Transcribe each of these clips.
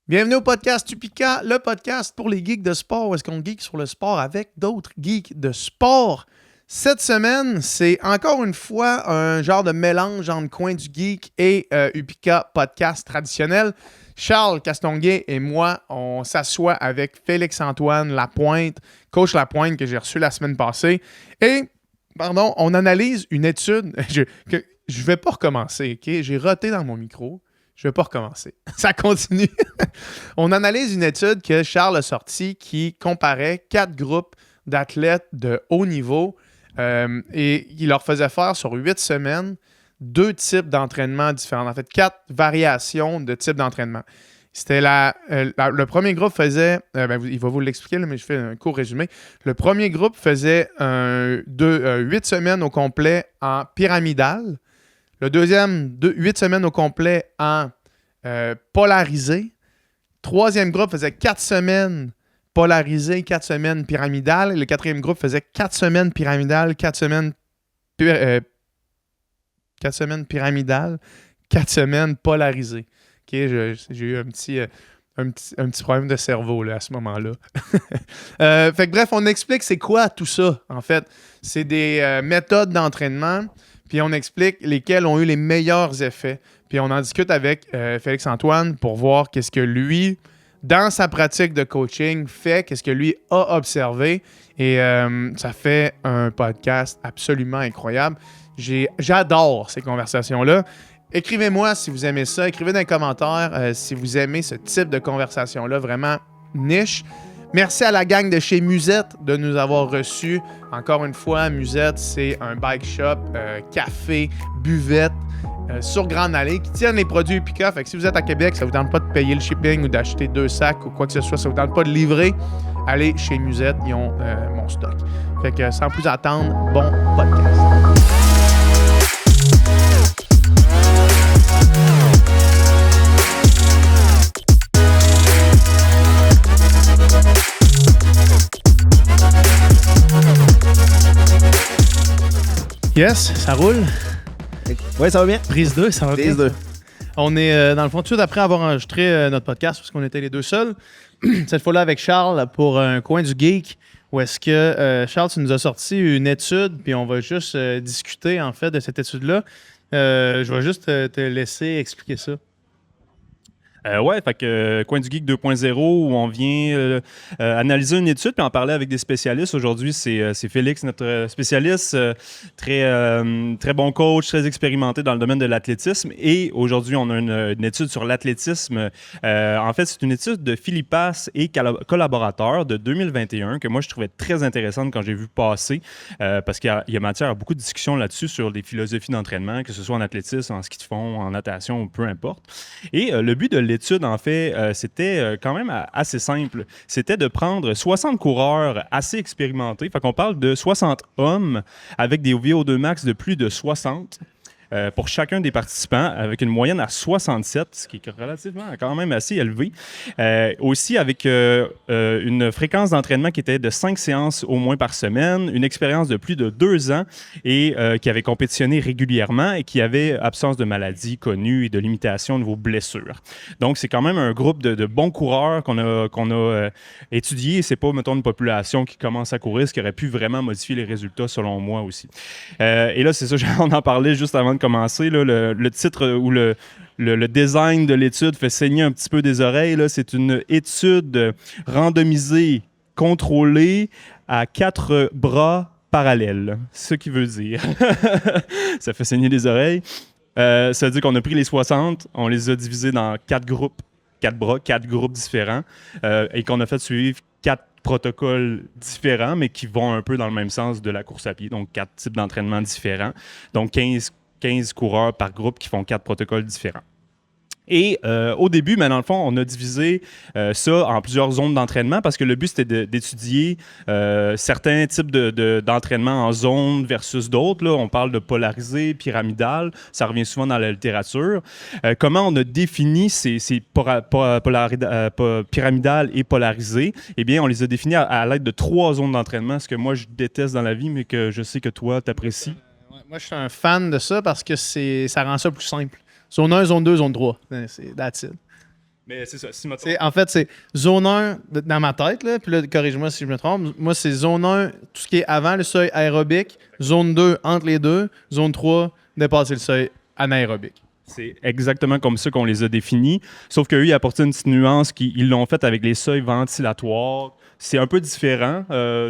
Bienvenue au podcast Tupica, le podcast pour les geeks de sport, où est-ce qu'on geek sur le sport avec d'autres geeks de sport. Cette semaine, c'est encore une fois un genre de mélange entre Coin du Geek et Upica podcast traditionnel. Charles Castonguay et moi, on s'assoit avec Félix-Antoine Lapointe, coach Lapointe que j'ai reçu la semaine passée. Et, on analyse une étude. Je vais pas recommencer, OK? J'ai roté dans mon micro. Je ne vais pas recommencer. Ça continue. On analyse une étude que Charles a sortie qui comparait 4 groupes d'athlètes de haut niveau et il leur faisait faire sur 8 semaines 2 types d'entraînement différents. En fait, 4 variations de types d'entraînement. C'était le premier groupe faisait, il va vous l'expliquer, là, mais je fais un court résumé. Le premier groupe faisait 8 semaines au complet en pyramidal. Le deuxième, 8 semaines au complet en polarisé. Troisième groupe faisait 4 semaines polarisé, 4 semaines pyramidales. Et le quatrième groupe faisait 4 semaines pyramidales, 4 semaines, 4 semaines pyramidales, 4 semaines polarisées. Okay, j'ai eu un petit problème de cerveau là, à ce moment-là. Fait que bref, on explique c'est quoi tout ça, en fait. C'est des méthodes d'entraînement. Puis on explique lesquels ont eu les meilleurs effets. Puis on en discute avec Félix-Antoine pour voir qu'est-ce que lui, dans sa pratique de coaching, fait, qu'est-ce que lui a observé. Et ça fait un podcast absolument incroyable. J'adore ces conversations-là. Écrivez-moi si vous aimez ça. Écrivez dans les commentaires si vous aimez ce type de conversation-là, vraiment niche. Merci à la gang de chez Musette de nous avoir reçus. Encore une fois, Musette, c'est un bike shop, café, buvette sur Grande Allée qui tiennent les produits Upica. Fait que si vous êtes à Québec, ça ne vous tente pas de payer le shipping ou d'acheter 2 sacs ou quoi que ce soit, ça ne vous tente pas de livrer, allez chez Musette, ils ont mon stock. Fait que sans plus attendre, bon podcast. Yes, ça roule. Oui, ça va bien. Prise 2, ça va bien. Prise 2. On est dans le fond tout de suite après avoir enregistré notre podcast parce qu'on était les deux seuls. Cette fois-là avec Charles pour un coin du geek où est-ce que Charles, tu nous as sorti une étude puis on va juste discuter en fait de cette étude-là. Je vais juste te laisser expliquer ça. Fait que Coin du Geek 2.0 où on vient analyser une étude puis en parler avec des spécialistes. Aujourd'hui, c'est Félix, notre spécialiste, très bon coach, très expérimenté dans le domaine de l'athlétisme. Et aujourd'hui, on a une étude sur l'athlétisme. En fait, c'est une étude de Philippas et collaborateurs de 2021 que moi, je trouvais très intéressante quand j'ai vu passer parce qu'il y a matière à beaucoup de discussions là-dessus sur des philosophies d'entraînement, que ce soit en athlétisme, en ski de fond, en natation, peu importe. Et le but de l'étude, en fait, c'était quand même assez simple. C'était de prendre 60 coureurs assez expérimentés. Fait qu'on parle de 60 hommes avec des VO2 max de plus de 60 pour chacun des participants, avec une moyenne à 67, ce qui est relativement quand même assez élevé. Aussi avec une fréquence d'entraînement qui était de 5 séances au moins par semaine, une expérience de plus de 2 ans et qui avait compétitionné régulièrement et qui avait absence de maladies connues et de limitations au niveau blessures. Donc, c'est quand même un groupe de bons coureurs qu'on a étudié. C'est pas, mettons, une population qui commence à courir, ce qui aurait pu vraiment modifier les résultats, selon moi aussi. Et là, c'est ça, on en parlait juste avant de commencer. Là, le titre ou le design de l'étude fait saigner un petit peu des oreilles. Là. C'est une étude randomisée, contrôlée à 4 bras parallèles. C'est ce qui veut dire. Ça fait saigner les oreilles. Ça veut dire qu'on a pris les 60, on les a divisés dans 4 groupes, 4 bras, 4 groupes différents et qu'on a fait suivre 4 protocoles différents, mais qui vont un peu dans le même sens de la course à pied. Donc, 4 types d'entraînement différents. Donc, 15 coureurs par groupe qui font 4 protocoles différents. Et au début, mais dans le fond, on a divisé ça en plusieurs zones d'entraînement parce que le but, c'était d'étudier certains types d'entraînement en zone versus d'autres. Là, on parle de polarisé, pyramidal. Ça revient souvent dans la littérature. Comment on a défini ces pyramidal et polarisé? Eh bien, on les a définis à l'aide de 3 zones d'entraînement, ce que moi, je déteste dans la vie, mais que je sais que toi, t'apprécies. Moi, je suis un fan de ça parce que ça rend ça plus simple. Zone 1, zone 2, zone 3. C'est that's it. Mais c'est ça. Si En fait, c'est zone 1 dans ma tête, là, puis là, corrige-moi si je me trompe. Moi, c'est zone 1, tout ce qui est avant le seuil aérobique. Zone 2, entre les deux. Zone 3, dépasser le seuil anaérobique. c'est exactement comme ça qu'on les a définis. Sauf qu'eux, ils apportent une petite nuance qu'ils l'ont faite avec les seuils ventilatoires. C'est un peu différent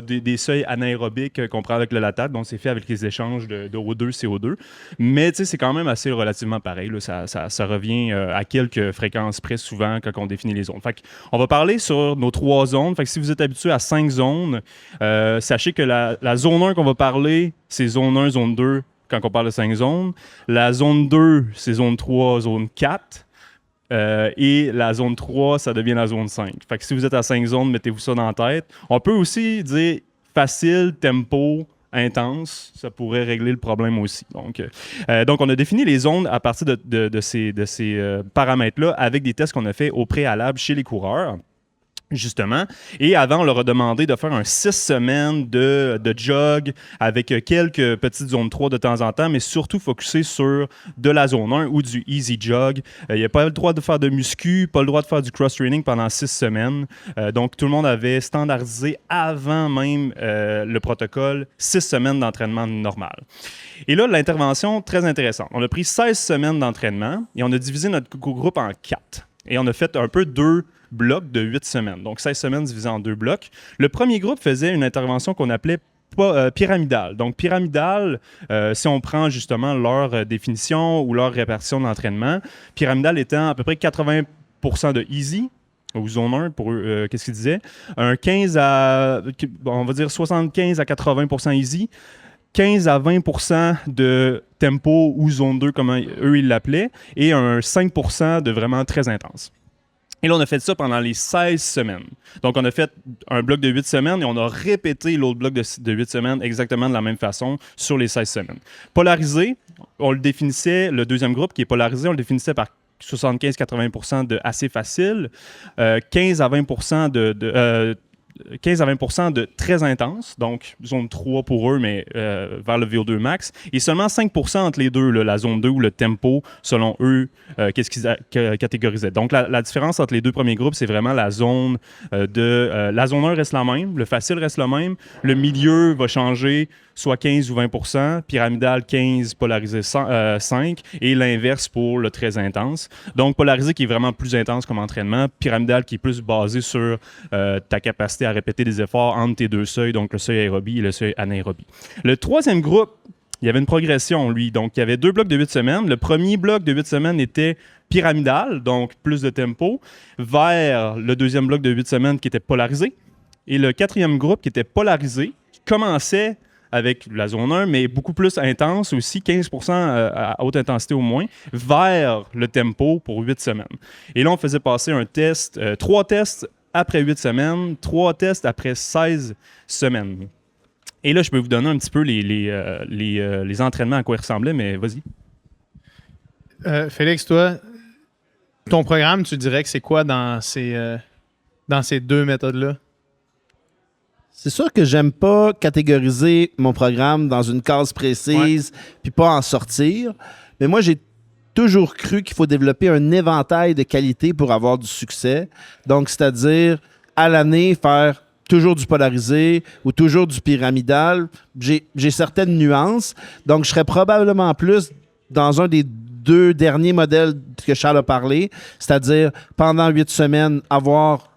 des seuils anaérobiques qu'on prend avec le lactate, donc c'est fait avec les échanges de O2, CO2. Mais c'est quand même assez relativement pareil. Là. Ça revient à quelques fréquences près souvent quand on définit les zones. Fait on va parler sur nos 3 zones. Fait que si vous êtes habitué à 5 zones, sachez que la zone 1 qu'on va parler, c'est zone 1, zone 2, quand on parle de 5 zones. La zone 2, c'est zone 3, zone 4. Et la zone 3, ça devient la zone 5. Fait que si vous êtes à 5 zones, mettez-vous ça dans la tête. On peut aussi dire facile, tempo, intense. Ça pourrait régler le problème aussi. Donc, on a défini les zones à partir de ces paramètres-là avec des tests qu'on a fait au préalable chez les coureurs. Justement. Et avant, on leur a demandé de faire un 6 semaines de jog avec quelques petites zones 3 de temps en temps, mais surtout focusé sur de la zone 1 ou du easy jog. Il n'y a pas le droit de faire de muscu, pas le droit de faire du cross-training pendant 6 semaines. Donc, tout le monde avait standardisé avant même le protocole 6 semaines d'entraînement normal. Et là, l'intervention, très intéressante. On a pris 16 semaines d'entraînement et on a divisé notre groupe en 4. Et on a fait un peu 2 blocs de 8 semaines. Donc, 16 semaines divisées en 2 blocs. Le premier groupe faisait une intervention qu'on appelait pyramidale. Donc, pyramidale, si on prend justement leur définition ou leur répartition de l'entraînement, pyramidale étant à peu près 80% de easy, ou zone 1 pour eux, qu'est-ce qu'ils disaient? Un 15 à, on va dire 75 à 80% easy, 15 à 20% de tempo ou zone 2, comme eux ils l'appelaient, et un 5% de vraiment très intense. Et là, on a fait ça pendant les 16 semaines. Donc, on a fait un bloc de 8 semaines et on a répété l'autre bloc de 8 semaines exactement de la même façon sur les 16 semaines. Polarisé, on le définissait, le deuxième groupe qui est polarisé, on le définissait par 75-80% de assez facile, 15 à 20% de très intense, donc zone 3 pour eux, mais vers le VO2 max, et seulement 5% entre les deux, là, la zone 2 ou le tempo, selon eux, qu'est-ce qu'ils catégorisaient. Donc, la différence entre les deux premiers groupes, c'est vraiment la zone la zone 1 reste la même, le facile reste le même, le milieu va changer, soit 15 ou 20%, pyramidal 15, polarisé 5, et l'inverse pour le très intense. Donc, polarisé qui est vraiment plus intense comme entraînement, pyramidal qui est plus basé sur ta capacité à répéter des efforts entre tes deux seuils, donc le seuil aérobie et le seuil anaérobie. Le troisième groupe, il y avait une progression, lui. Donc, il y avait 2 blocs de 8 semaines. Le premier bloc de 8 semaines était pyramidal, donc plus de tempo, vers le deuxième bloc de 8 semaines qui était polarisé. Et le quatrième groupe qui était polarisé, qui commençait avec la zone 1, mais beaucoup plus intense aussi, 15% à haute intensité au moins, vers le tempo pour 8 semaines. Et là, on faisait passer un test, 3 tests après 8 semaines, 3 tests après 16 semaines. Et là, je peux vous donner un petit peu les entraînements à quoi ils ressemblaient, mais vas-y. Félix, toi, ton programme, tu dirais que c'est quoi dans ces 2 méthodes-là? C'est sûr que j'aime pas catégoriser mon programme dans une case précise puis pas en sortir. Mais moi, j'ai toujours cru qu'il faut développer un éventail de qualités pour avoir du succès. Donc, c'est-à-dire, à l'année, faire toujours du polarisé ou toujours du pyramidal. J'ai certaines nuances. Donc, je serais probablement plus dans un des 2 derniers modèles que Charles a parlé, c'est-à-dire, pendant 8 semaines, avoir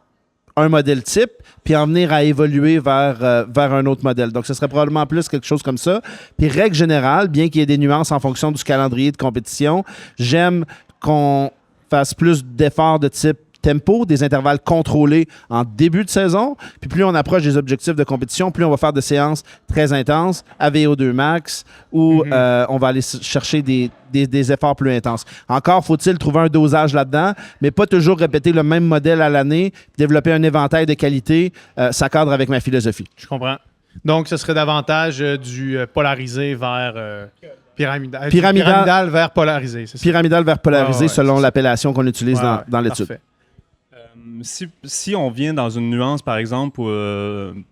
un modèle type, puis en venir à évoluer vers un autre modèle. Donc, ce serait probablement plus quelque chose comme ça. Puis, règle générale, bien qu'il y ait des nuances en fonction du calendrier de compétition, j'aime qu'on fasse plus d'efforts de type tempo, des intervalles contrôlés en début de saison. Puis plus on approche des objectifs de compétition, plus on va faire de séances très intenses, à VO2 max, où on va aller chercher des efforts plus intenses. Encore faut-il trouver un dosage là-dedans, mais pas toujours répéter le même modèle à l'année, développer un éventail de qualité. Ça cadre avec ma philosophie. Je comprends. Donc, ce serait davantage du polarisé vers pyramidal. Pyramidal vers polarisé, c'est ça? Pyramidal vers polarisé, selon l'appellation qu'on utilise dans l'étude. Parfait. Si on vient dans une nuance, par exemple,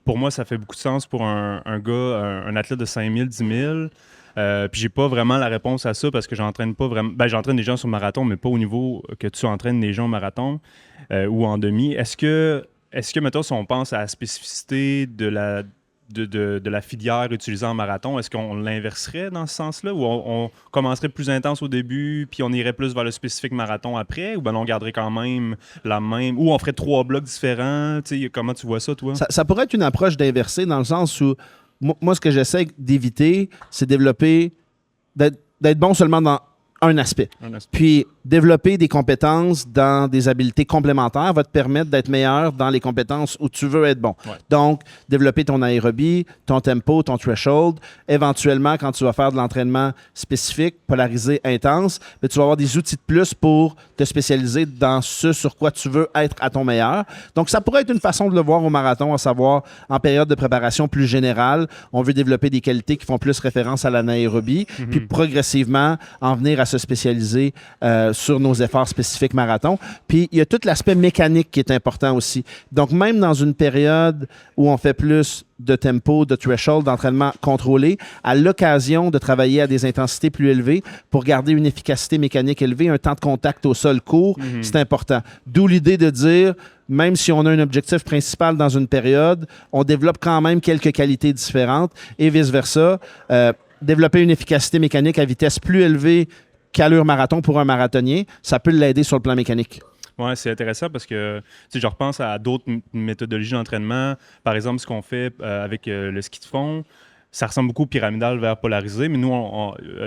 pour moi, ça fait beaucoup de sens pour un gars, un athlète de 5 000, 10 000. Puis j'ai pas vraiment la réponse à ça parce que j'entraîne pas vraiment. Ben, j'entraîne des gens sur marathon, mais pas au niveau que tu entraînes des gens au marathon ou en demi. Est-ce que, mettons, si on pense à la spécificité de la filière utilisée en marathon, est-ce qu'on l'inverserait dans ce sens-là? Ou on commencerait plus intense au début, puis on irait plus vers le spécifique marathon après? Ou ben on garderait quand même la même? Ou on ferait 3 blocs différents? T'sais, comment tu vois ça, toi? Ça pourrait être une approche d'inverser dans le sens où moi, ce que j'essaie d'éviter, c'est d'être bon seulement dans un aspect. Puis développer des compétences dans des habiletés complémentaires va te permettre d'être meilleur dans les compétences où tu veux être bon. Ouais. Donc, développer ton aérobie, ton tempo, ton threshold. Éventuellement, quand tu vas faire de l'entraînement spécifique, polarisé, intense, bien, tu vas avoir des outils de plus pour te spécialiser dans ce sur quoi tu veux être à ton meilleur. Donc, ça pourrait être une façon de le voir au marathon, à savoir en période de préparation plus générale, on veut développer des qualités qui font plus référence à l'anaérobie, puis progressivement en venir à se spécialiser sur nos efforts spécifiques marathon. Puis, il y a tout l'aspect mécanique qui est important aussi. Donc, même dans une période où on fait plus de tempo, de threshold, d'entraînement contrôlé, à l'occasion de travailler à des intensités plus élevées pour garder une efficacité mécanique élevée, un temps de contact au sol court, c'est important. D'où l'idée de dire, même si on a un objectif principal dans une période, on développe quand même quelques qualités différentes et vice-versa. Développer une efficacité mécanique à vitesse plus élevée qu'allure marathon pour un marathonien, ça peut l'aider sur le plan mécanique. Oui, c'est intéressant parce que je repense à d'autres méthodologies d'entraînement. Par exemple, ce qu'on fait avec le ski de fond, ça ressemble beaucoup au pyramidal vers polarisé, mais nous,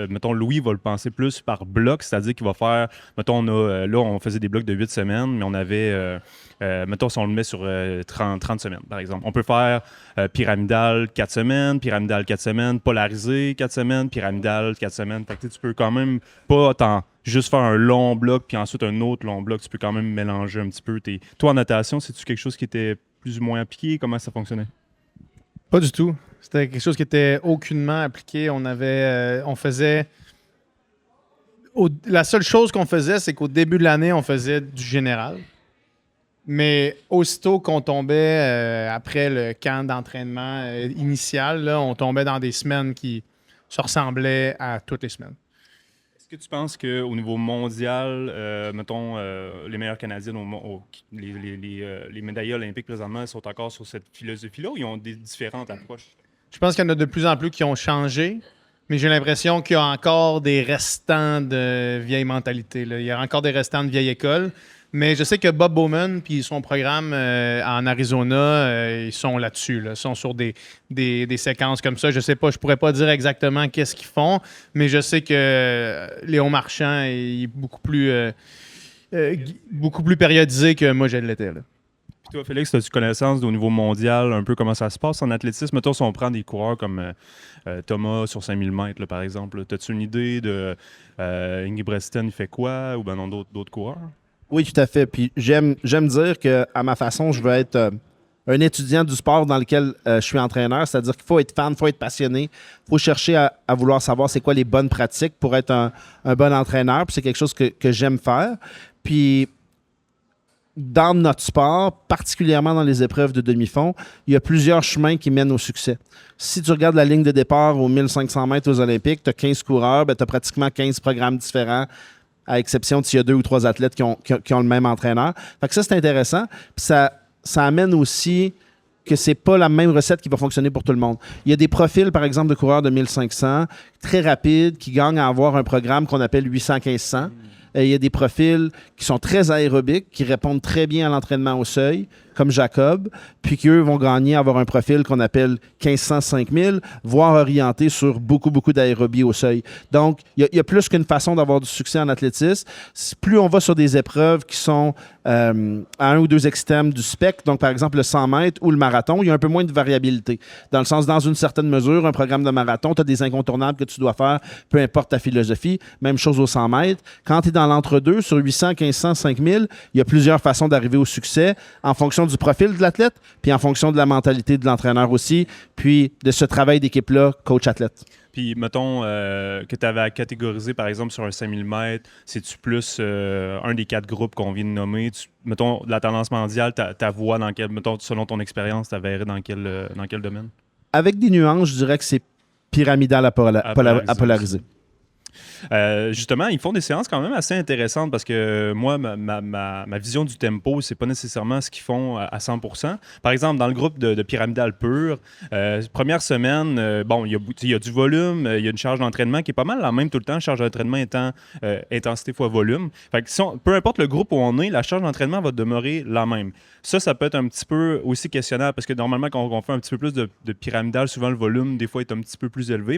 mettons, Louis va le penser plus par bloc, c'est-à-dire qu'il va faire, mettons, là, on faisait des blocs de 8 semaines, mais on avait, mettons, si on le met sur 30 semaines, par exemple. On peut faire pyramidal 4 semaines, pyramidal 4 semaines, polarisé 4 semaines, pyramidal 4 semaines. Fait que tu peux quand même pas juste faire un long bloc, puis ensuite un autre long bloc. Tu peux quand même mélanger un petit peu. Toi, en natation, c'est-tu quelque chose qui était plus ou moins appliqué? Comment ça fonctionnait? Pas du tout. C'était quelque chose qui était aucunement appliqué. On faisait... La seule chose qu'on faisait, c'est qu'au début de l'année, on faisait du général. Mais aussitôt qu'on tombait après le camp d'entraînement initial, là, on tombait dans des semaines qui se ressemblaient à toutes les semaines. Est-ce que tu penses qu'au niveau mondial, mettons, les meilleurs Canadiens, les médaillés olympiques présentement, sont encore sur cette philosophie-là ou ils ont des différentes approches? Je pense qu'il y en a de plus en plus qui ont changé, mais j'ai l'impression qu'il y a encore des restants de vieille mentalité. Là. Il y a encore des restants de vieille école. Mais je sais que Bob Bowman puis son programme en Arizona, ils sont là-dessus. Là. Ils sont sur des séquences comme ça. Je sais pas, je pourrais pas dire exactement qu'est-ce qu'ils font, mais je sais que Léon Marchand est beaucoup plus périodisé que moi je l'étais. Là. Puis toi, Félix, as-tu connaissance au niveau mondial un peu comment ça se passe en athlétisme? Mettons, si on prend des coureurs comme Thomas sur 5000 mètres, là, par exemple, as-tu une idée de Ingebrigtsen, il fait quoi? Ou ben non, d'autres coureurs? Oui, tout à fait. Puis j'aime dire qu'à ma façon, je veux être un étudiant du sport dans lequel je suis entraîneur, c'est-à-dire qu'il faut être fan, il faut être passionné, il faut chercher à vouloir savoir c'est quoi les bonnes pratiques pour être un bon entraîneur. Puis c'est quelque chose que j'aime faire. Puis dans notre sport, particulièrement dans les épreuves de demi-fond, il y a plusieurs chemins qui mènent au succès. Si tu regardes la ligne de départ aux 1500 mètres aux Olympiques, tu as 15 coureurs, tu as pratiquement 15 programmes différents, à exception s'il y a 2 ou 3 athlètes qui ont le même entraîneur. Fait que ça, c'est intéressant. Puis ça amène aussi que c'est pas la même recette qui va fonctionner pour tout le monde. Il y a des profils, par exemple, de coureurs de 1500, très rapides, qui gagnent à avoir un programme qu'on appelle 800-1500. Il y a des profils qui sont très aérobiques, qui répondent très bien à l'entraînement au seuil, comme Jacob, puis qu'eux vont gagner à avoir un profil qu'on appelle 1500-5000, voire orienté sur beaucoup d'aérobie au seuil. Donc, il y a plus qu'une façon d'avoir du succès en athlétisme. Plus on va sur des épreuves qui sont à 1 ou 2 extrêmes du spectre, donc par exemple le 100 mètres ou le marathon, il y a un peu moins de variabilité. Dans le sens, dans une certaine mesure, un programme de marathon, tu as des incontournables que tu dois faire, peu importe ta philosophie. Même chose au 100 mètres. Quand tu es dans l'entre-deux, sur 800, 1500, 5000, il y a plusieurs façons d'arriver au succès en fonction du profil de l'athlète, puis en fonction de la mentalité de l'entraîneur aussi, puis de ce travail d'équipe-là, coach-athlète. Puis, mettons, que tu avais à catégoriser, par exemple, sur un 5000 mètres, c'est-tu plus un des 4 groupes qu'on vient de nommer? Mettons, la tendance mondiale, ta voix, dans quel, mettons, selon ton expérience, tu verrais dans quel domaine? Avec des nuances, je dirais que c'est pyramidal à polariser. Justement, ils font des séances quand même assez intéressantes parce que moi, ma vision du tempo, c'est pas nécessairement ce qu'ils font à 100%. Par exemple, dans le groupe de pyramidal pur, première semaine, bon, il y a du volume, il y a une charge d'entraînement qui est pas mal la même tout le temps, charge d'entraînement étant intensité fois volume. Fait que peu importe le groupe où on est, la charge d'entraînement va demeurer la même. Ça peut être un petit peu aussi questionnable parce que normalement, quand on fait un petit peu plus de pyramidal, souvent le volume, des fois, est un petit peu plus élevé,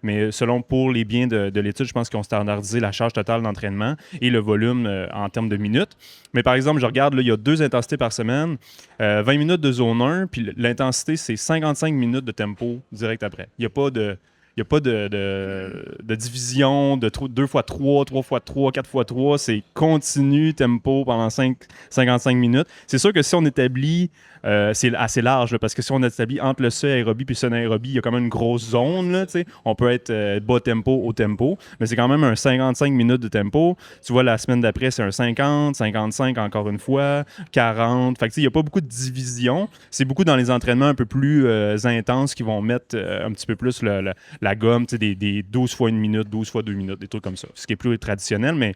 mais selon pour les biens de l'étude, je pense qu'ils ont standardisé la charge totale d'entraînement et le volume en termes de minutes. Mais par exemple, je regarde, là, il y a 2 intensités par semaine, 20 minutes de zone 1, puis l'intensité, c'est 55 minutes de tempo direct après. Il n'y a pas de division de 2 x 3, 3 x 3, 4 x 3. C'est continu tempo pendant 55 minutes. C'est sûr que si on établit, c'est assez large, là, parce que si on établit entre le seuil aérobie et le seuil anaérobie, il y a quand même une grosse zone. Là, on peut être bas tempo, haut tempo, mais c'est quand même un 55 minutes de tempo. Tu vois, la semaine d'après, c'est un 50, 55 encore une fois, 40. Fait que, il n'y a pas beaucoup de division. C'est beaucoup dans les entraînements un peu plus intenses qui vont mettre un petit peu plus la gomme, des 12 fois 1 minute, 12 fois 2 minutes, des trucs comme ça. Ce qui est plus traditionnel, mais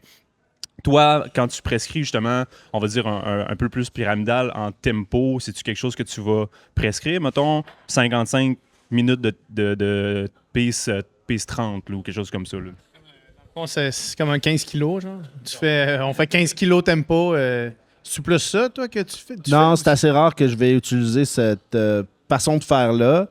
toi, quand tu prescris justement, on va dire un peu plus pyramidal en tempo, c'est-tu quelque chose que tu vas prescrire, mettons, 55 minutes de pace 30 là, ou quelque chose comme ça? Là. Bon, c'est comme un 15 kilos, genre. On fait 15 kilos tempo. C'est plus ça, toi, que tu fais? Non, c'est assez rare que je vais utiliser cette façon de faire-là.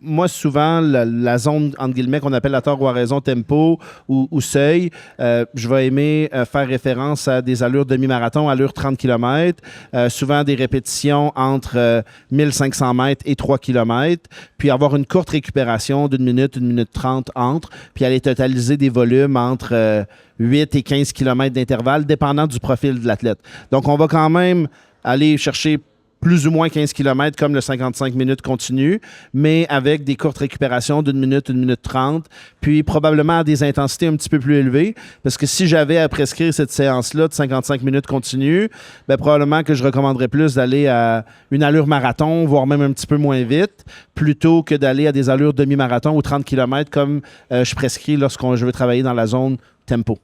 Moi, souvent, la zone, entre guillemets, qu'on appelle la tort ou à raison tempo ou seuil, je vais aimer faire référence à des allures demi-marathon, allure 30 km, souvent des répétitions entre 1500 mètres et 3 km, puis avoir une courte récupération d'1 minute 30 entre, puis aller totaliser des volumes entre 8 et 15 km d'intervalle, dépendant du profil de l'athlète. Donc, on va quand même aller chercher plus ou moins 15 km comme le 55 minutes continu, mais avec des courtes récupérations d'1 minute 30, puis probablement à des intensités un petit peu plus élevées, parce que si j'avais à prescrire cette séance-là de 55 minutes continue, bien, probablement que je recommanderais plus d'aller à une allure marathon, voire même un petit peu moins vite, plutôt que d'aller à des allures demi-marathon ou 30 km comme je prescris je veux travailler dans la zone tempo.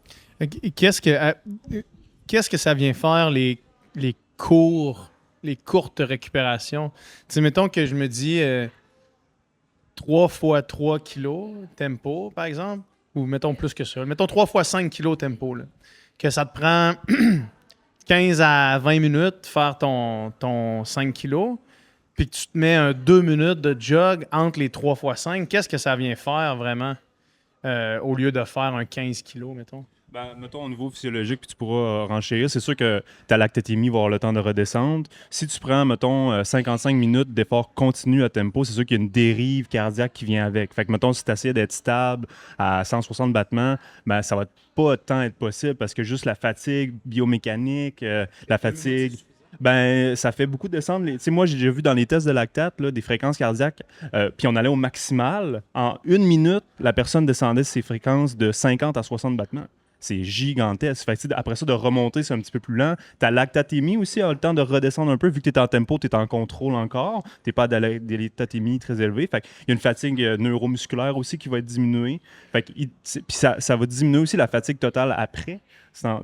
Qu'est-ce que ça vient faire, les courtes récupérations? Tu sais, mettons que je me dis 3 x 3 kilos tempo, par exemple, ou mettons plus que ça. Mettons 3 x 5 kilos tempo, là. Que ça te prend 15 à 20 minutes de faire ton 5 kilos, puis que tu te mets 2 minutes de jog entre les 3 x 5. Qu'est-ce que ça vient faire vraiment au lieu de faire un 15 kilos, mettons? Ben, mettons au niveau physiologique, puis tu pourras renchérir. C'est sûr que ta lactatémie va avoir le temps de redescendre. Si tu prends, mettons, 55 minutes d'effort continu à tempo, c'est sûr qu'il y a une dérive cardiaque qui vient avec. Fait que, mettons, si tu essaies d'être stable à 160 battements, ben, ça va pas tant être possible parce que juste la fatigue biomécanique, la fatigue... Ben, ça fait beaucoup descendre. Tu sais, moi, j'ai déjà vu dans les tests de lactate là, des fréquences cardiaques, puis on allait au maximal. En 1 minute, la personne descendait ses fréquences de 50 à 60 battements. C'est gigantesque. Fait que, après ça, de remonter, c'est un petit peu plus lent. Ta lactatémie aussi a le temps de redescendre un peu. Vu que tu es en tempo, tu es en contrôle encore. Tu n'es pas à des lactatémies très élevées. Fait qu'il y a une fatigue neuromusculaire aussi qui va être diminuée. Fait que, puis ça va diminuer aussi la fatigue totale après.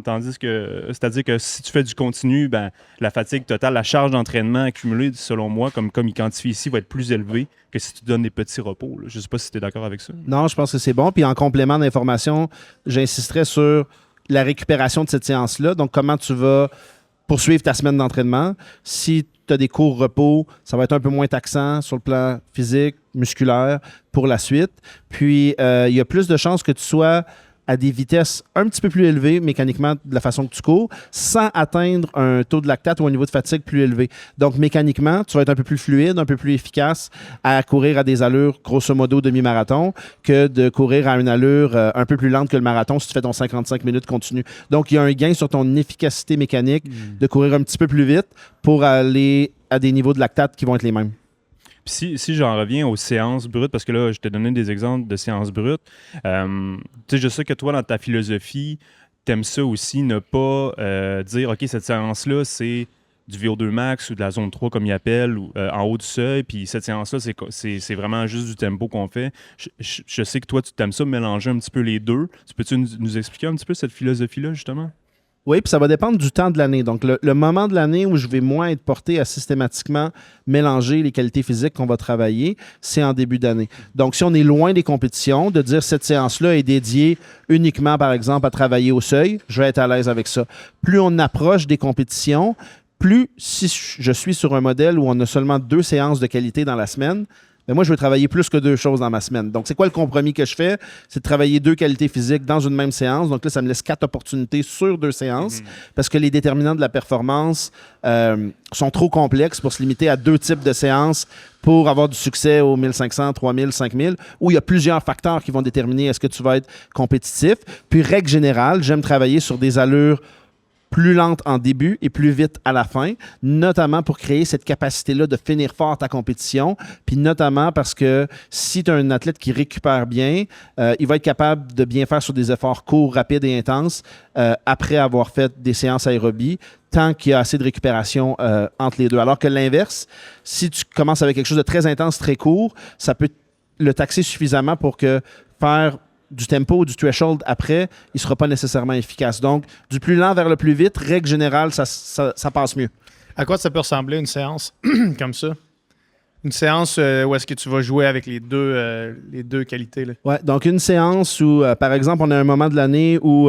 Tandis que, c'est-à-dire que si tu fais du continu, ben, la fatigue totale, la charge d'entraînement accumulée, selon moi, comme il quantifie ici, va être plus élevée que si tu donnes des petits repos. Là. Je ne sais pas si tu es d'accord avec ça. Non, je pense que c'est bon. Puis en complément d'information, j'insisterai sur la récupération de cette séance-là. Donc, comment tu vas poursuivre ta semaine d'entraînement. Si tu as des courts repos, ça va être un peu moins taxant sur le plan physique, musculaire pour la suite. Puis, il y a plus de chances que tu sois à des vitesses un petit peu plus élevées mécaniquement de la façon que tu cours, sans atteindre un taux de lactate ou un niveau de fatigue plus élevé. Donc, mécaniquement, tu vas être un peu plus fluide, un peu plus efficace à courir à des allures, grosso modo, demi-marathon, que de courir à une allure un peu plus lente que le marathon si tu fais ton 55 minutes continu. Donc, il y a un gain sur ton efficacité mécanique de courir un petit peu plus vite pour aller à des niveaux de lactate qui vont être les mêmes. Puis si j'en reviens aux séances brutes, parce que là, je t'ai donné des exemples de séances brutes, tu sais, je sais que toi, dans ta philosophie, t'aimes ça aussi, ne pas dire, OK, cette séance-là, c'est du VO2 max ou de la zone 3, comme ils appellent, ou, en haut du seuil. Puis cette séance-là, c'est vraiment juste du tempo qu'on fait. Je sais que toi, tu t'aimes ça, mélanger un petit peu les deux. Peux-tu nous expliquer un petit peu cette philosophie-là, justement? Oui, puis ça va dépendre du temps de l'année. Donc, le moment de l'année où je vais moins être porté à systématiquement mélanger les qualités physiques qu'on va travailler, c'est en début d'année. Donc, si on est loin des compétitions, de dire cette séance-là est dédiée uniquement, par exemple, à travailler au seuil, je vais être à l'aise avec ça. Plus on approche des compétitions, plus si je suis sur un modèle où on a seulement 2 séances de qualité dans la semaine, mais moi, je veux travailler plus que 2 choses dans ma semaine. Donc, c'est quoi le compromis que je fais? C'est de travailler 2 qualités physiques dans une même séance. Donc là, ça me laisse 4 opportunités sur 2 séances parce que les déterminants de la performance sont trop complexes pour se limiter à 2 types de séances pour avoir du succès aux 1500, 3000, 5000, où il y a plusieurs facteurs qui vont déterminer est-ce que tu vas être compétitif. Puis, règle générale, j'aime travailler sur des allures plus lente en début et plus vite à la fin, notamment pour créer cette capacité-là de finir fort ta compétition, puis notamment parce que si tu as un athlète qui récupère bien, il va être capable de bien faire sur des efforts courts, rapides et intenses après avoir fait des séances aérobie, tant qu'il y a assez de récupération entre les deux. Alors que l'inverse, si tu commences avec quelque chose de très intense, très court, ça peut le taxer suffisamment pour que faire du tempo, du threshold après, il ne sera pas nécessairement efficace. Donc, du plus lent vers le plus vite, règle générale, ça passe mieux. À quoi ça peut ressembler une séance comme ça? Une séance où est-ce que tu vas jouer avec les deux qualités? Oui, donc une séance où, par exemple, on a un moment de l'année où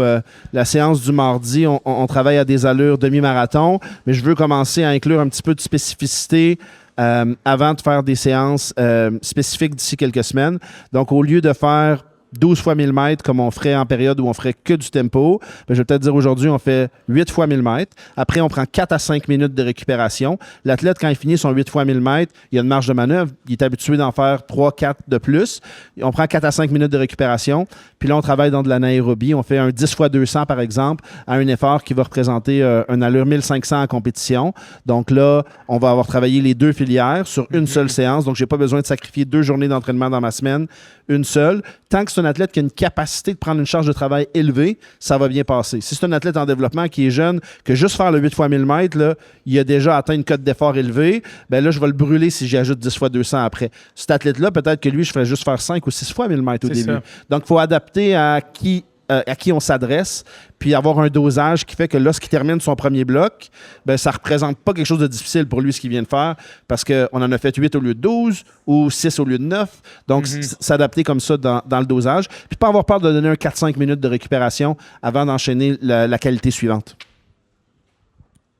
la séance du mardi, on travaille à des allures demi-marathon, mais je veux commencer à inclure un petit peu de spécificité avant de faire des séances spécifiques d'ici quelques semaines. Donc, au lieu de faire 12 fois 1000 mètres comme on ferait en période où on ferait que du tempo, je vais peut-être dire aujourd'hui, on fait 8 fois 1000 mètres. Après, on prend 4 à 5 minutes de récupération. L'athlète, quand il finit son 8 fois 1000 mètres, il y a une marge de manœuvre. Il est habitué d'en faire 3, 4 de plus. On prend 4 à 5 minutes de récupération. Puis là, on travaille dans de l'anaérobie. On fait un 10 fois 200, par exemple, à un effort qui va représenter une allure 1500 en compétition. Donc là, on va avoir travaillé les 2 filières sur une seule séance. Donc, je n'ai pas besoin de sacrifier 2 journées d'entraînement dans ma semaine, une seule. Tant que c'est un athlète qui a une capacité de prendre une charge de travail élevée, ça va bien passer. Si c'est un athlète en développement qui est jeune, que juste faire le 8 fois 1000 mètres, là, il a déjà atteint une cote d'effort élevée, ben là, je vais le brûler si j'y ajoute 10 fois 200 après. Cet athlète-là, peut-être que lui, je ferais juste faire 5 ou 6 fois 1000 mètres au début. Ça. Donc, il faut adapter à qui on s'adresse, puis avoir un dosage qui fait que lorsqu'il termine son premier bloc, ben, ça ne représente pas quelque chose de difficile pour lui ce qu'il vient de faire, parce qu'on en a fait 8 au lieu de 12 ou 6 au lieu de 9. Donc, s'adapter comme ça dans le dosage, puis pas avoir peur de donner un 4-5 minutes de récupération avant d'enchaîner la qualité suivante.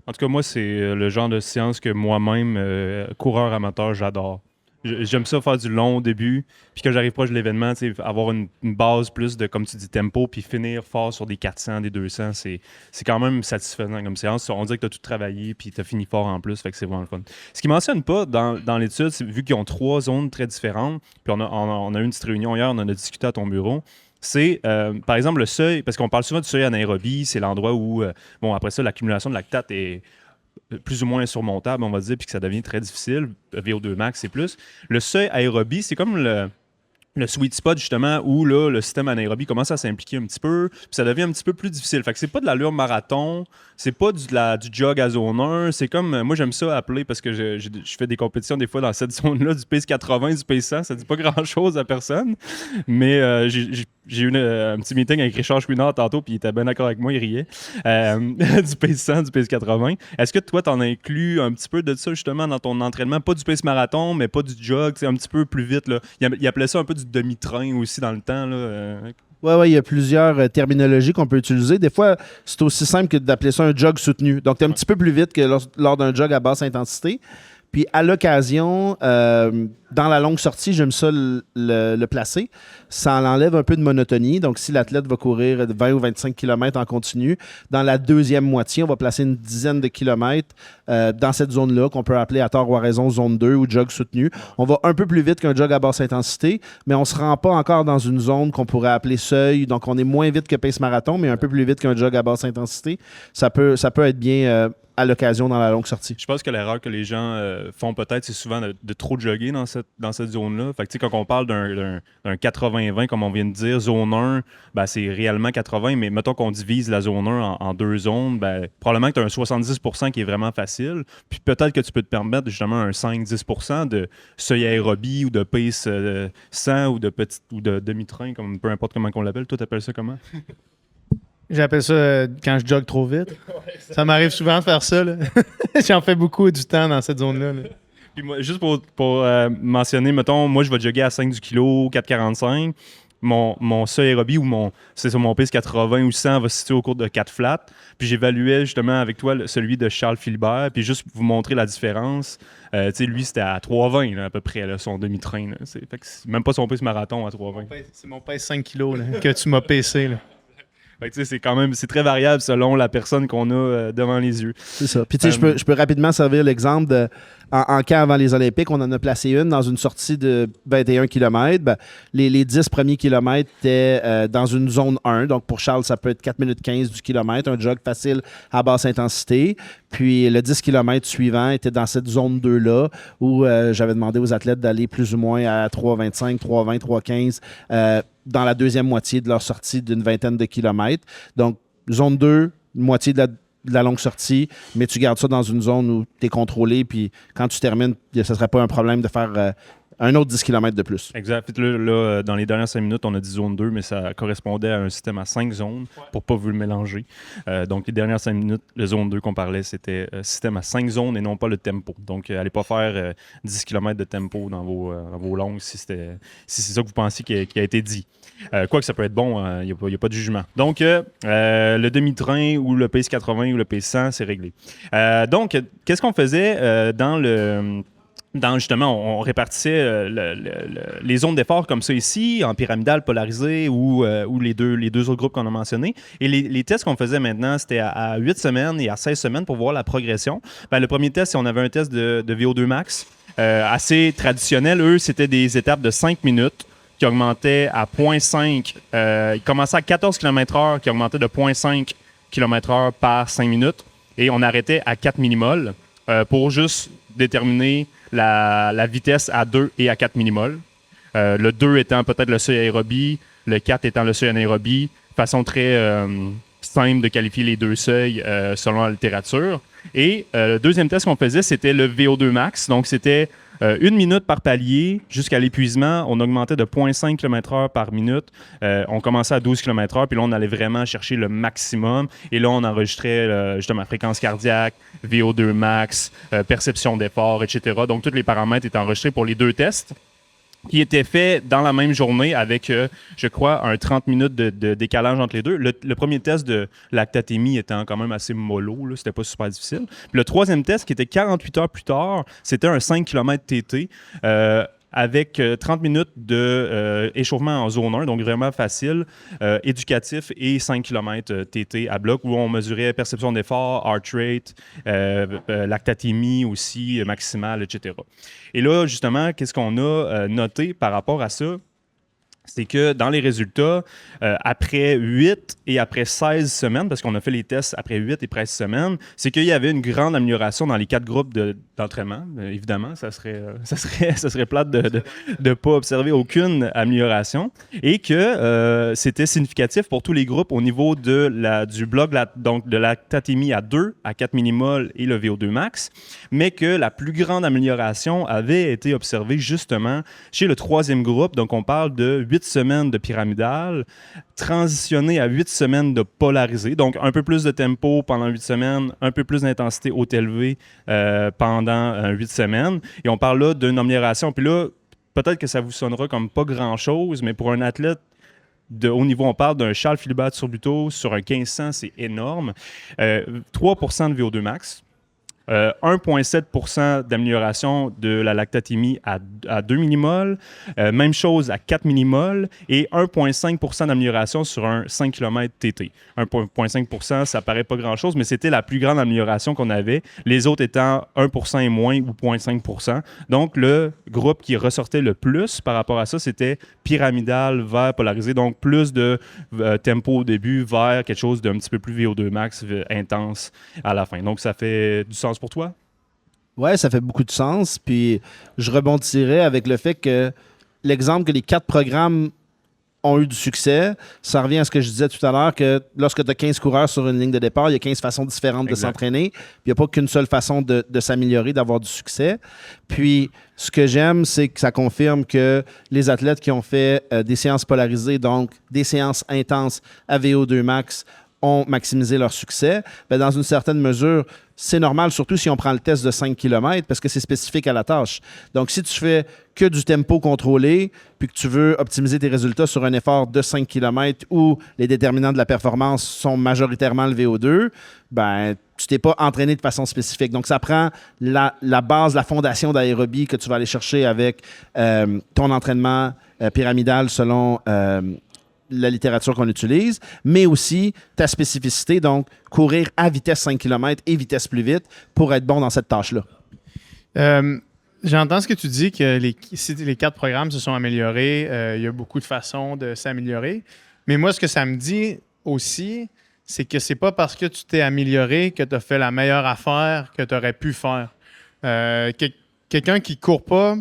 En tout cas, moi, c'est le genre de séance que moi-même, coureur amateur, j'adore. J'aime ça faire du long au début, puis quand j'arrive proche de l'événement, avoir une base plus de, comme tu dis, tempo, puis finir fort sur des 400, des 200, c'est quand même satisfaisant comme séance. On dirait que tu as tout travaillé, puis tu as fini fort en plus, fait que c'est vraiment le fun. Ce qu'ils ne mentionnent pas dans l'étude, c'est vu qu'ils ont 3 zones très différentes, puis on a eu une petite réunion hier, on en a discuté à ton bureau, c'est, par exemple, le seuil, parce qu'on parle souvent du seuil anaérobie, c'est l'endroit où, après ça, l'accumulation de lactate est plus ou moins insurmontable, on va dire, puis que ça devient très difficile. VO2 max, c'est plus. Le seuil aérobie, c'est comme le sweet spot, justement, où là, le système anaérobie commence à s'impliquer un petit peu, puis ça devient un petit peu plus difficile. Fait que c'est pas de l'allure marathon, c'est pas du jog à zone 1, c'est comme, moi j'aime ça appeler, parce que je fais des compétitions des fois dans cette zone-là, du pace 80, du pace 100, ça dit pas grand-chose à personne, mais j'ai eu un petit meeting avec Richard Chouinard tantôt, puis il était bien d'accord avec moi, il riait, du pace 100, du pace 80. Est-ce que toi, t'en inclus un petit peu de ça, justement, dans ton entraînement? Pas du pace marathon, mais pas du jog, c'est un petit peu plus vite, là. Il appelait ça un peu du demi-train aussi dans le temps, là. Oui, il y a plusieurs terminologies qu'on peut utiliser. Des fois, c'est aussi simple que d'appeler ça un jog soutenu. Donc, tu es un petit peu plus vite que lors d'un jog à basse intensité. Puis, à l'occasion, dans la longue sortie, j'aime ça le placer. Ça enlève un peu de monotonie. Donc, si l'athlète va courir 20 ou 25 km en continu, dans la deuxième moitié, on va placer une dizaine de kilomètres dans cette zone-là, qu'on peut appeler à tort ou à raison zone 2 ou jog soutenu. On va un peu plus vite qu'un jog à basse intensité, mais on ne se rend pas encore dans une zone qu'on pourrait appeler seuil. Donc, on est moins vite que pace marathon, mais un peu plus vite qu'un jog à basse intensité. Ça peut être bien à l'occasion dans la longue sortie. Je pense que l'erreur que les gens font peut-être, c'est souvent de trop jogger dans ce dans cette zone-là. Fait que, quand on parle d'un 80-20, comme on vient de dire, zone 1, ben, c'est réellement 80, mais mettons qu'on divise la zone 1 en deux zones, ben, probablement que tu as un 70% qui est vraiment facile. Puis peut-être que tu peux te permettre justement un 5-10% de seuil aérobie ou de pace 100 ou de demi-train, comme peu importe comment on l'appelle. Toi, t'appelles ça comment? J'appelle ça quand je jogue trop vite. Ça m'arrive souvent de faire ça. Là. J'en fais beaucoup du temps dans cette zone-là. Là. Puis moi, juste pour mentionner, mettons, moi, je vais jogger à 5 du kilo, 4,45. Mon seuil aérobie ou mon pace 80 ou 100 va se situer au cours de 4 flats. Puis j'évaluais justement avec toi celui de Charles Philibert. Puis juste vous montrer la différence. Lui, c'était à 3,20 là, à peu près, là, son demi-train. Là. Fait que c'est même pas son pace marathon à 3,20. C'est mon pace 5 kilos là, que tu m'as pacé. Là. Fait que, c'est très variable selon la personne qu'on a devant les yeux. C'est ça. Puis je peux rapidement servir l'exemple de en camp avant les Olympiques, on en a placé une dans une sortie de 21 km. Ben, les 10 premiers kilomètres étaient dans une zone 1. Donc pour Charles, ça peut être 4 minutes 15 du kilomètre, un jog facile à basse intensité. Puis le 10 km suivant était dans cette zone 2-là où j'avais demandé aux athlètes d'aller plus ou moins à 3,25, 3,20, 3,15 dans la deuxième moitié de leur sortie d'une vingtaine de kilomètres. Donc, zone 2, moitié de la longue sortie, mais tu gardes ça dans une zone où tu es contrôlé, puis quand tu termines, ce ne serait pas un problème de faire un autre 10 km de plus. Exact. Là, dans les dernières 5 minutes, on a dit zone 2, mais ça correspondait à un système à 5 zones pour ne pas vous le mélanger. Donc, les dernières 5 minutes, le zone 2 qu'on parlait, c'était système à 5 zones et non pas le tempo. Donc, allez pas faire 10 km de tempo dans vos longues si c'est ça que vous pensiez qui a été dit. Quoique ça peut être bon, il n'y a pas de jugement. Donc, le demi-train ou le pace 80 ou le pace 100, c'est réglé. Donc, qu'est-ce qu'on faisait justement, on répartissait les zones d'effort comme ça ici, en pyramidale polarisée ou les deux autres groupes qu'on a mentionnés. Et les tests qu'on faisait maintenant, c'était à 8 semaines et à 16 semaines pour voir la progression. Ben, le premier test, on avait un test de VO2 max assez traditionnel. Eux, c'était des étapes de 5 minutes qui augmentaient à 0,5. Ils commençaient à 14 km/h qui augmentaient de 0,5 km/h par 5 minutes. Et on arrêtait à 4 millimoles pour juste déterminer la vitesse à 2 et à 4 millimoles. Le 2 étant peut-être le seuil aérobie, le 4 étant le seuil anaérobie. Façon très simple de qualifier les deux seuils selon la littérature. Et le deuxième test qu'on faisait, c'était le VO2 max. Donc, c'était 1 minute par palier jusqu'à l'épuisement. On augmentait de 0,5 km/h par minute. On commençait à 12 km/h, puis là, on allait vraiment chercher le maximum. Et là, on enregistrait justement fréquence cardiaque, VO2 max, perception d'effort, etc. Donc, tous les paramètres étaient enregistrés pour les deux tests, qui était fait dans la même journée avec, je crois, un 30 minutes de décalage entre les deux. Le premier test de lactatémie étant quand même assez mollo, là, c'était pas super difficile. Puis le troisième test, qui était 48 heures plus tard, c'était un 5 km TT avec 30 minutes d'échauffement en zone 1, donc vraiment facile, éducatif, et 5 km TT à bloc, où on mesurait perception d'effort, heart rate, lactatémie aussi, maximale, etc. Et là, justement, qu'est-ce qu'on a noté par rapport à ça? C'est que dans les résultats, après 8 et après 16 semaines, parce qu'on a fait les tests après 8 et 13 semaines, c'est qu'il y avait une grande amélioration dans les 4 groupes d'entraînement. Évidemment, ça serait plate de ne pas observer aucune amélioration. Et que c'était significatif pour tous les groupes au niveau du bloc, donc de la lactatémie à 2 à 4 millimoles et le VO2 max, mais que la plus grande amélioration avait été observée justement chez le troisième groupe. Donc, on parle de 8 semaines de pyramidale, transitionné à 8 semaines de polarisé. Donc, un peu plus de tempo pendant 8 semaines, un peu plus d'intensité haute élevée pendant 8 semaines. Et on parle là d'une amélioration. Puis là, peut-être que ça vous sonnera comme pas grand-chose, mais pour un athlète de haut niveau, on parle d'un Charles Philibert Turbuto sur un 1500, c'est énorme. 3% de VO2 max. 1,7% d'amélioration de la lactatémie à 2 millimoles, même chose à 4 millimoles, et 1,5% d'amélioration sur un 5 km TT. 1,5%, ça paraît pas grand-chose, mais c'était la plus grande amélioration qu'on avait, les autres étant 1% et moins ou 0,5%. Donc, le groupe qui ressortait le plus par rapport à ça, c'était pyramidal vers polarisé, donc plus de tempo au début vers quelque chose d'un petit peu plus VO2 max intense à la fin. Donc, ça fait du sens pour toi? Ouais, ça fait beaucoup de sens. Puis je rebondirais avec le fait que l'exemple que les 4 programmes ont eu du succès, ça revient à ce que je disais tout à l'heure, que lorsque tu as 15 coureurs sur une ligne de départ, il y a 15 façons différentes de s'entraîner. Puis il n'y a pas qu'une seule façon de s'améliorer, d'avoir du succès. Puis ce que j'aime, c'est que ça confirme que les athlètes qui ont fait des séances polarisées, donc des séances intenses à VO2 max, ont maximisé leur succès. Bien, dans une certaine mesure, c'est normal, surtout si on prend le test de 5 km, parce que c'est spécifique à la tâche. Donc, si tu fais que du tempo contrôlé, puis que tu veux optimiser tes résultats sur un effort de 5 km où les déterminants de la performance sont majoritairement le VO2, ben, tu t'es pas entraîné de façon spécifique. Donc, ça prend la base, la fondation d'aérobie que tu vas aller chercher avec ton entraînement pyramidal selon la littérature qu'on utilise, mais aussi ta spécificité, donc courir à vitesse 5 km et vitesse plus vite pour être bon dans cette tâche-là. J'entends ce que tu dis, que si les 4 programmes se sont améliorés, il y a beaucoup de façons de s'améliorer. Mais moi, ce que ça me dit aussi, c'est que c'est pas parce que tu t'es amélioré que tu as fait la meilleure affaire que tu aurais pu faire. Quelqu'un qui court pas,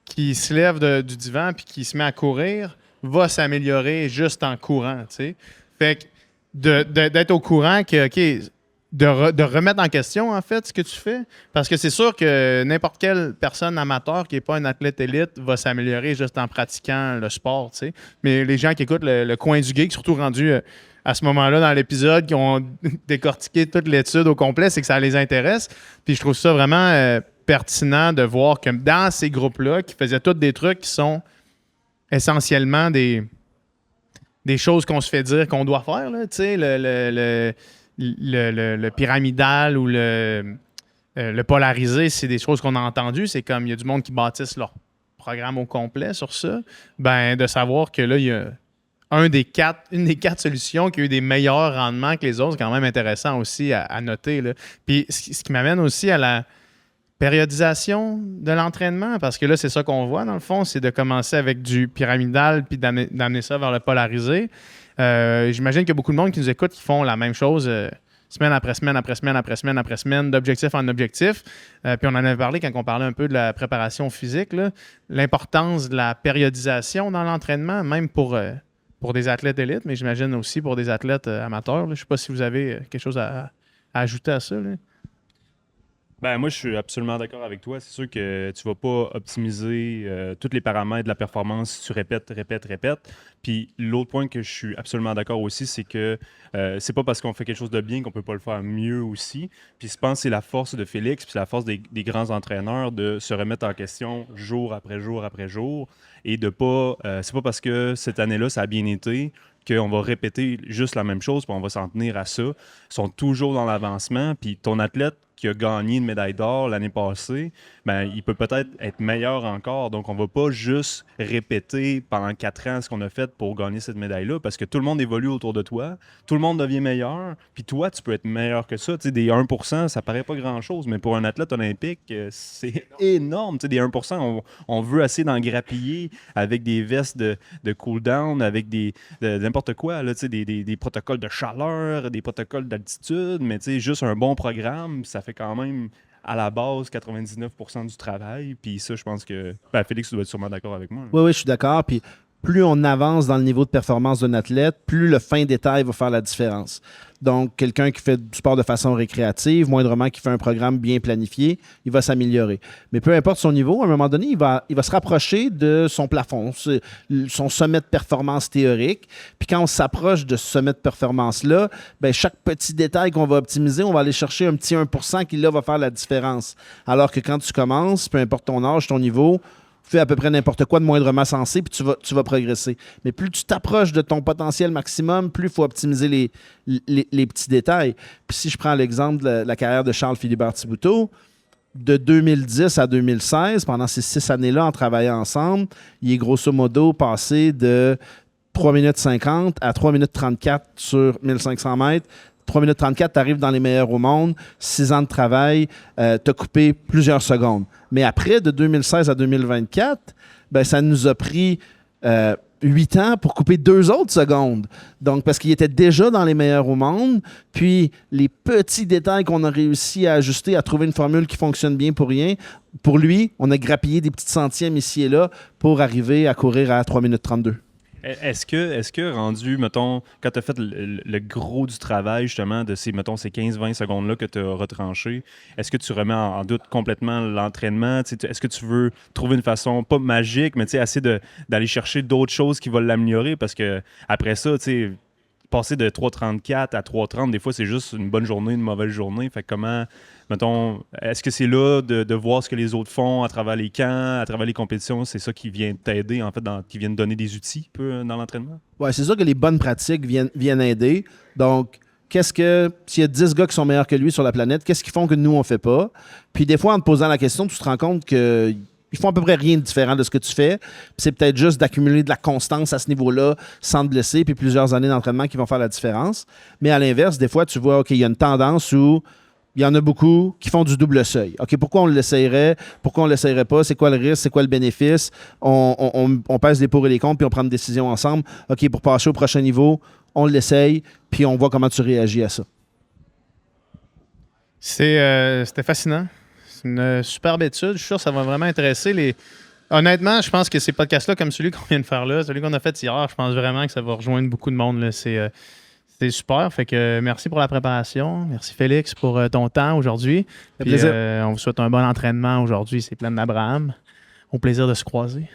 qui se lève du divan puis qui se met à courir, va s'améliorer juste en courant, tu sais. Fait que d'être au courant que, OK, de remettre en question, en fait, ce que tu fais. Parce que c'est sûr que n'importe quelle personne amateur qui n'est pas un athlète élite va s'améliorer juste en pratiquant le sport, tu sais. Mais les gens qui écoutent le coin du geek, surtout rendus à ce moment-là dans l'épisode, qui ont décortiqué toute l'étude au complet, c'est que ça les intéresse. Puis je trouve ça vraiment pertinent de voir que dans ces groupes-là, qui faisaient tous des trucs qui sont essentiellement des choses qu'on se fait dire qu'on doit faire, là, tu sais, le pyramidal ou le polarisé, c'est des choses qu'on a entendues. C'est comme il y a du monde qui bâtissent leur programme au complet sur ça. Ben, de savoir que là, il y a une des quatre solutions qui a eu des meilleurs rendements que les autres, c'est quand même intéressant aussi à noter, là. Puis ce qui m'amène aussi à la périodisation de l'entraînement, parce que là, c'est ça qu'on voit, dans le fond, c'est de commencer avec du pyramidal puis d'amener ça vers le polarisé. J'imagine qu'il y a beaucoup de monde qui nous écoute qui font la même chose semaine après semaine, après semaine, après semaine, après semaine, d'objectif en objectif. Puis on en avait parlé quand on parlait un peu de la préparation physique, là, l'importance de la périodisation dans l'entraînement, même pour des athlètes élites, mais j'imagine aussi pour des athlètes amateurs. Là. Je ne sais pas si vous avez quelque chose à ajouter à ça. Là. Ben, moi, je suis absolument d'accord avec toi. C'est sûr que tu ne vas pas optimiser tous les paramètres de la performance si tu répètes. Puis l'autre point que je suis absolument d'accord aussi, c'est que c'est pas parce qu'on fait quelque chose de bien qu'on peut pas le faire mieux aussi. Puis je pense que c'est la force de Félix, puis la force des grands entraîneurs de se remettre en question jour après jour après jour et de pas... c'est pas parce que cette année-là, ça a bien été qu'on va répéter juste la même chose, puis on va s'en tenir à ça. Ils sont toujours dans l'avancement, puis ton athlète qui a gagné une médaille d'or l'année passée, ben, il peut peut-être être meilleur encore. Donc, on ne va pas juste répéter pendant 4 ans ce qu'on a fait pour gagner cette médaille-là, parce que tout le monde évolue autour de toi, tout le monde devient meilleur, puis toi, tu peux être meilleur que ça. Tu sais, des 1%, ça paraît pas grand-chose, mais pour un athlète olympique, c'est énorme. Tu sais, des 1%, on veut essayer d'en grappiller avec des vestes de cool-down, avec n'importe quoi, là, tu sais, des protocoles de chaleur, des protocoles d'altitude, mais tu sais, juste un bon programme, ça fait quand même à la base 99% du travail. Puis ça, je pense que Félix, tu dois être sûrement d'accord avec moi. Oui, je suis d'accord. Puis plus on avance dans le niveau de performance d'un athlète, plus le fin détail va faire la différence. Donc, quelqu'un qui fait du sport de façon récréative, moindrement qui fait un programme bien planifié, il va s'améliorer. Mais peu importe son niveau, à un moment donné, il va se rapprocher de son plafond, son sommet de performance théorique. Puis quand on s'approche de ce sommet de performance-là, ben, chaque petit détail qu'on va optimiser, on va aller chercher un petit 1% qui, là, va faire la différence. Alors que quand tu commences, peu importe ton âge, ton niveau, fais à peu près n'importe quoi de moindrement sensé, puis tu vas progresser. Mais plus tu t'approches de ton potentiel maximum, plus il faut optimiser les petits détails. Puis si je prends l'exemple de la carrière de Charles-Philippe Thibouteau, de 2010 à 2016, pendant ces 6 années-là, en travaillant ensemble, il est grosso modo passé de 3 minutes 50 à 3 minutes 34 sur 1500 mètres. 3 minutes 34, tu arrives dans les meilleurs au monde. 6 ans de travail, t'as coupé plusieurs secondes. Mais après, de 2016 à 2024, ben, ça nous a pris 8 ans pour couper 2 autres secondes. Donc, parce qu'il était déjà dans les meilleurs au monde. Puis, les petits détails qu'on a réussi à ajuster, à trouver une formule qui fonctionne bien pour rien. Pour lui, on a grappillé des petites centièmes ici et là pour arriver à courir à 3 minutes 32. Est-ce que rendu, mettons, quand tu as fait le gros du travail, justement, de ces 15-20 secondes-là que tu as retranché, est-ce que tu remets en doute complètement l'entraînement? Est-ce que tu veux trouver une façon, pas magique, mais essayer d'aller chercher d'autres choses qui vont l'améliorer? Parce que après ça, passer de 3,34 à 3,30, des fois, c'est juste une bonne journée, une mauvaise journée. Fait que comment, mettons, est-ce que c'est là de voir ce que les autres font à travers les camps, à travers les compétitions, c'est ça qui vient t'aider, en fait, qui vient te donner des outils un peu dans l'entraînement? Oui, c'est sûr que les bonnes pratiques viennent aider. Donc, s'il y a 10 gars qui sont meilleurs que lui sur la planète, qu'est-ce qu'ils font que nous, on ne fait pas? Puis des fois, en te posant la question, tu te rends compte que ils font à peu près rien de différent de ce que tu fais. Puis c'est peut-être juste d'accumuler de la constance à ce niveau-là sans te blesser, puis plusieurs années d'entraînement qui vont faire la différence. Mais à l'inverse, des fois, tu vois, OK, il y a une tendance où il y en a beaucoup qui font du double seuil. OK, pourquoi on l'essayerait? Pourquoi on ne l'essayerait pas? C'est quoi le risque? C'est quoi le bénéfice? On pèse les pour et les contre, puis on prend une décision ensemble. OK, pour passer au prochain niveau, on l'essaye, puis on voit comment tu réagis à ça. C'était fascinant. C'est une superbe étude. Je suis sûr que ça va vraiment intéresser Honnêtement, je pense que ces podcasts-là, comme celui qu'on vient de faire là, celui qu'on a fait hier, je pense vraiment que ça va rejoindre beaucoup de monde. Là. C'est super. Fait que merci pour la préparation. Merci Félix pour ton temps aujourd'hui. Plaisir. On vous souhaite un bon entraînement aujourd'hui. C'est plein d'Abraham. Au plaisir de se croiser.